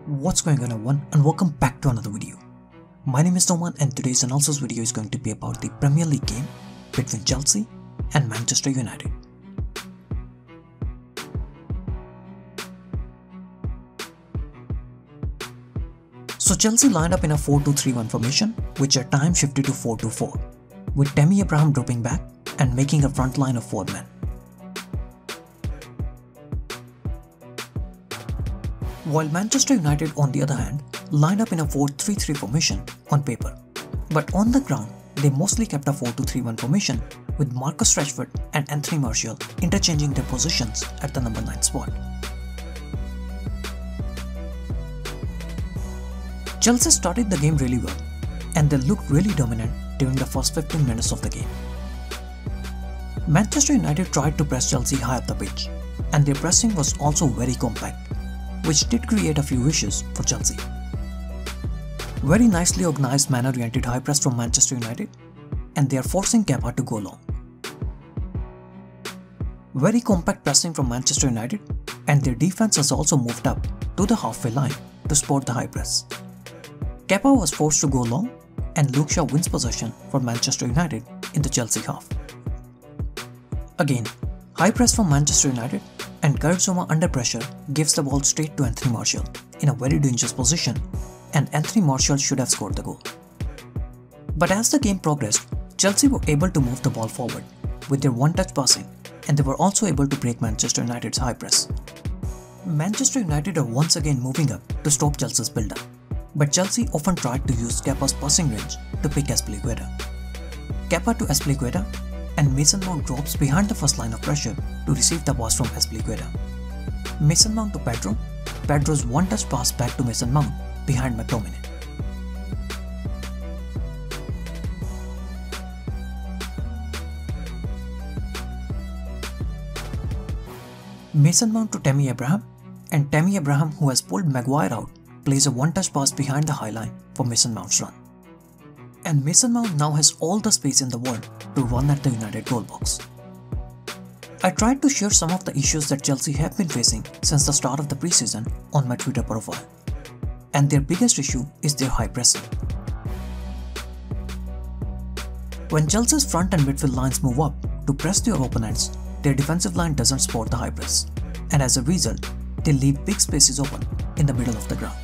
What's going on everyone, and welcome back to another video. My name is Noman and today's analysis video is going to be about the Premier League game between Chelsea and Manchester United. So Chelsea lined up in a 4-2-3-1 formation, which at times shifted to 4-2-4, with Tammy Abraham dropping back and making a front line of 4 men. While Manchester United, on the other hand, lined up in a 4-3-3 formation on paper, but on the ground they mostly kept a 4-2-3-1 formation with Marcus Rashford and Anthony Martial interchanging their positions at the number 9 spot. Chelsea started the game really well and they looked really dominant during the first 15 minutes of the game. Manchester United tried to press Chelsea high up the pitch, and their pressing was also very compact, which did create a few issues for Chelsea. Very nicely organised man-oriented high press from Manchester United, and they are forcing Kepa to go long. Very compact pressing from Manchester United, and their defence has also moved up to the halfway line to support the high press. Kepa was forced to go long, and Solskjær wins possession for Manchester United in the Chelsea half. Again, high press from Manchester United, and Kurt Zouma under pressure gives the ball straight to Anthony Martial in a very dangerous position, and Anthony Martial should have scored the goal. But as the game progressed, Chelsea were able to move the ball forward with their one-touch passing, and they were also able to break Manchester United's high press. Manchester United are once again moving up to stop Chelsea's build-up, but Chelsea often tried to use Kepa's passing range to pick Azpilicueta. Kepa to Azpilicueta, and Mason Mount drops behind the first line of pressure to receive the pass from Azpilicueta. Mason Mount to Pedro, Pedro's one-touch pass back to Mason Mount behind McTominay. Mason Mount to Tammy Abraham, and Tammy Abraham, who has pulled Maguire out, plays a one-touch pass behind the high line for Mason Mount's run. And Mason Mount now has all the space in the world to run at the United goal box. I tried to share some of the issues that Chelsea have been facing since the start of the preseason on my Twitter profile, and their biggest issue is their high pressing. When Chelsea's front and midfield lines move up to press their opponents, their defensive line doesn't support the high press, and as a result, they leave big spaces open in the middle of the ground.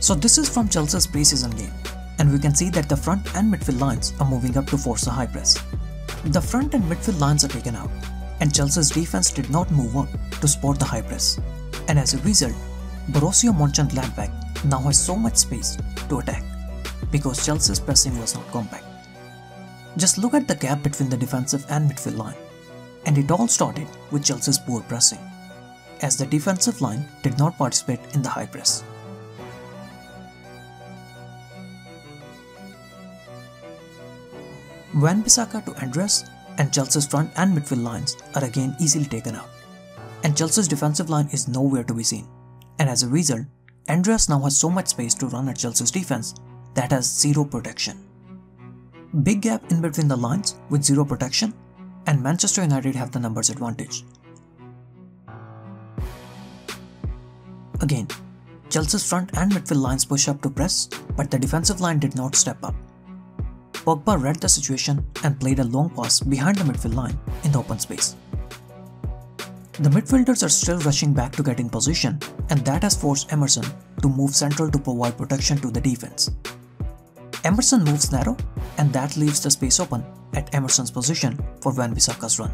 So this is from Chelsea's preseason game, and we can see that the front and midfield lines are moving up to force the high press. The front and midfield lines are taken out, and Chelsea's defense did not move up to support the high press, and as a result, Borussia Mönchengladbach now has so much space to attack because Chelsea's pressing was not compact. Just look at the gap between the defensive and midfield line, and it all started with Chelsea's poor pressing, as the defensive line did not participate in the high press. Wan-Bissaka to Andreas, and Chelsea's front and midfield lines are again easily taken out, and Chelsea's defensive line is nowhere to be seen, and as a result, Andreas now has so much space to run at Chelsea's defense that has zero protection. Big gap in between the lines with zero protection, and Manchester United have the numbers advantage. Again, Chelsea's front and midfield lines push up to press, but the defensive line did not step up. Pogba read the situation and played a long pass behind the midfield line in the open space. The midfielders are still rushing back to get in position, and that has forced Emerson to move central to provide protection to the defense. Emerson moves narrow, and that leaves the space open at Emerson's position for Wan-Bissaka's run.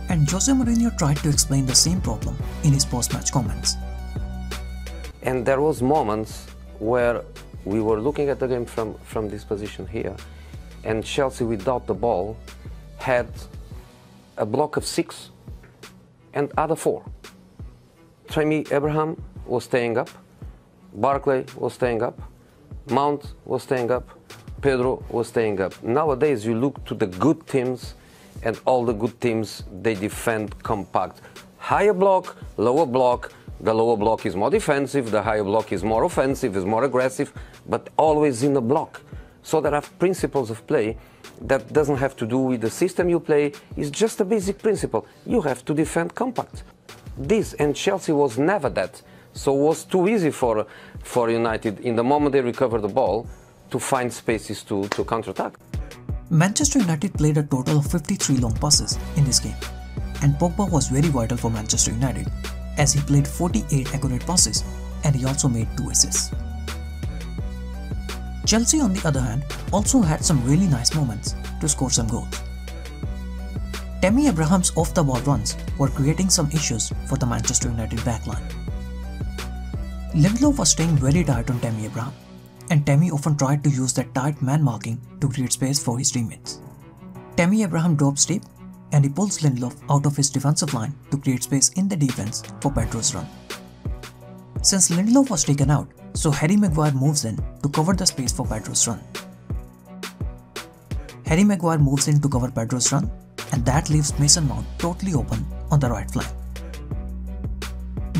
And Jose Mourinho tried to explain the same problem in his post-match comments. And there was moments where we were looking at the game from this position here, and Chelsea without the ball had a block of 6 and other 4. Tammy Abraham was staying up, Barkley was staying up, Mount was staying up, Pedro was staying up. Nowadays you look to the good teams, and all the good teams, they defend compact. higher block, lower block. The lower block is more defensive, the higher block is more offensive, is more aggressive, but always in the block. So there are principles of play that doesn't have to do with the system you play, it's just a basic principle. You have to defend compact. This, and Chelsea was never that. So it was too easy for United, in the moment they recover the ball, to find spaces to counter-attack. Manchester United played a total of 53 long passes in this game, and Pogba was very vital for Manchester United, as he played 48 accurate passes and he also made 2 assists. Chelsea, on the other hand, also had some really nice moments to score some goals. Tammy Abraham's off-the-ball runs were creating some issues for the Manchester United backline. Lindelof was staying very tight on Tammy Abraham, and Tammy often tried to use that tight man marking to create space for his teammates. Tammy Abraham drops deep and he pulls Lindelof out of his defensive line to create space in the defense for Pedro's run. Since Lindelof was taken out, so Harry Maguire moves in to cover the space for Pedro's run. Harry Maguire moves in to cover Pedro's run, and that leaves Mason Mount totally open on the right flank.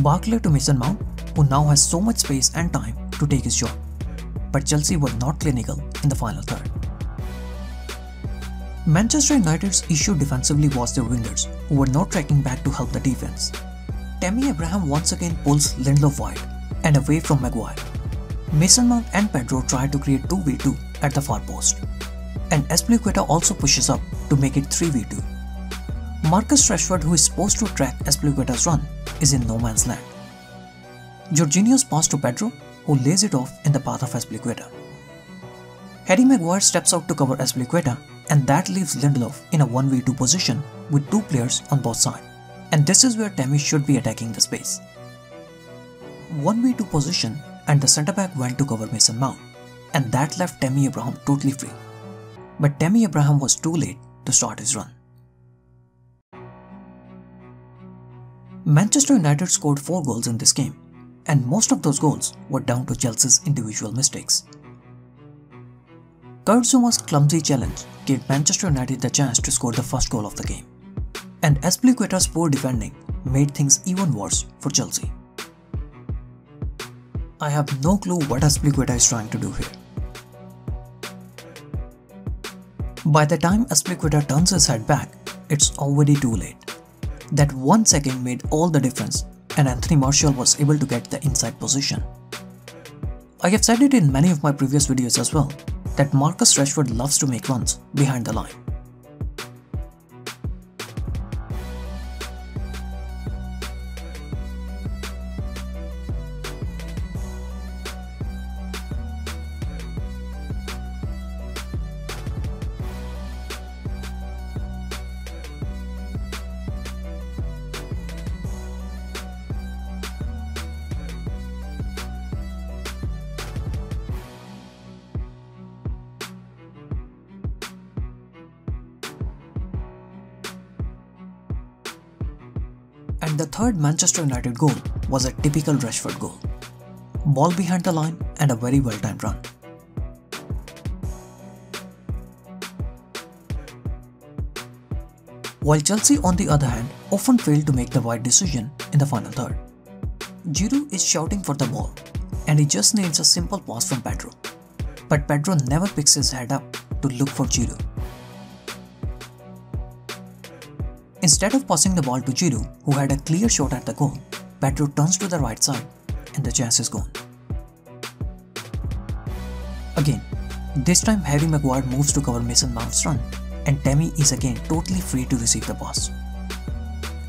Barkley to Mason Mount, who now has so much space and time to take his shot, but Chelsea were not clinical in the final third. Manchester United's issue defensively was their wingers, who were not tracking back to help the defense. Tammy Abraham once again pulls Lindelof wide and away from Maguire. Mason Mount and Pedro try to create 2v2 at the far post, and Azpilicueta also pushes up to make it 3v2. Marcus Rashford, who is supposed to track Azpilicueta's run, is in no man's land. Jorginho's pass to Pedro, who lays it off in the path of Azpilicueta. Harry Maguire steps out to cover Azpilicueta, and that leaves Lindelof in a 1v2 position with 2 players on both sides, and this is where Tammy should be attacking the space. 1v2 position, and the centre-back went to cover Mason Mount, and that left Tammy Abraham totally free. But Tammy Abraham was too late to start his run. Manchester United scored 4 goals in this game, and most of those goals were down to Chelsea's individual mistakes. Kurt Zouma's clumsy challenge gave Manchester United the chance to score the first goal of the game, and Azpilicueta's poor defending made things even worse for Chelsea. I have no clue what Azpilicueta is trying to do here. By the time Azpilicueta turns his head back, it's already too late. That 1 second made all the difference, and Anthony Martial was able to get the inside position. I have said it in many of my previous videos as well, that Marcus Rashford loves to make runs behind the line. And the third Manchester United goal was a typical Rashford goal. Ball behind the line and a very well-timed run. While Chelsea, on the other hand, often failed to make the right decision in the final third. Giroud is shouting for the ball, and he just needs a simple pass from Pedro. But Pedro never picks his head up to look for Giroud. Instead of passing the ball to Giroud, who had a clear shot at the goal, Pedro turns to the right side and the chance is gone. Again, this time Harry Maguire moves to cover Mason Mount's run, and Tammy is again totally free to receive the pass.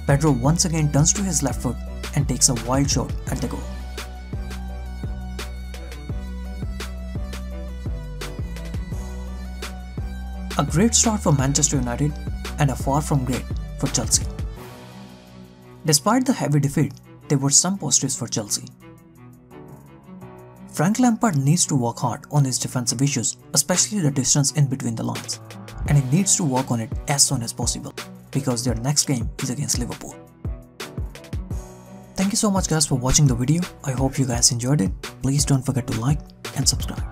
Pedro once again turns to his left foot and takes a wild shot at the goal. A great start for Manchester United and a far from great for Chelsea. Despite the heavy defeat, there were some positives for Chelsea. Frank Lampard needs to work hard on his defensive issues, especially the distance in between the lines, and he needs to work on it as soon as possible because their next game is against Liverpool. Thank you so much guys for watching the video. I hope you guys enjoyed it. Please don't forget to like and subscribe.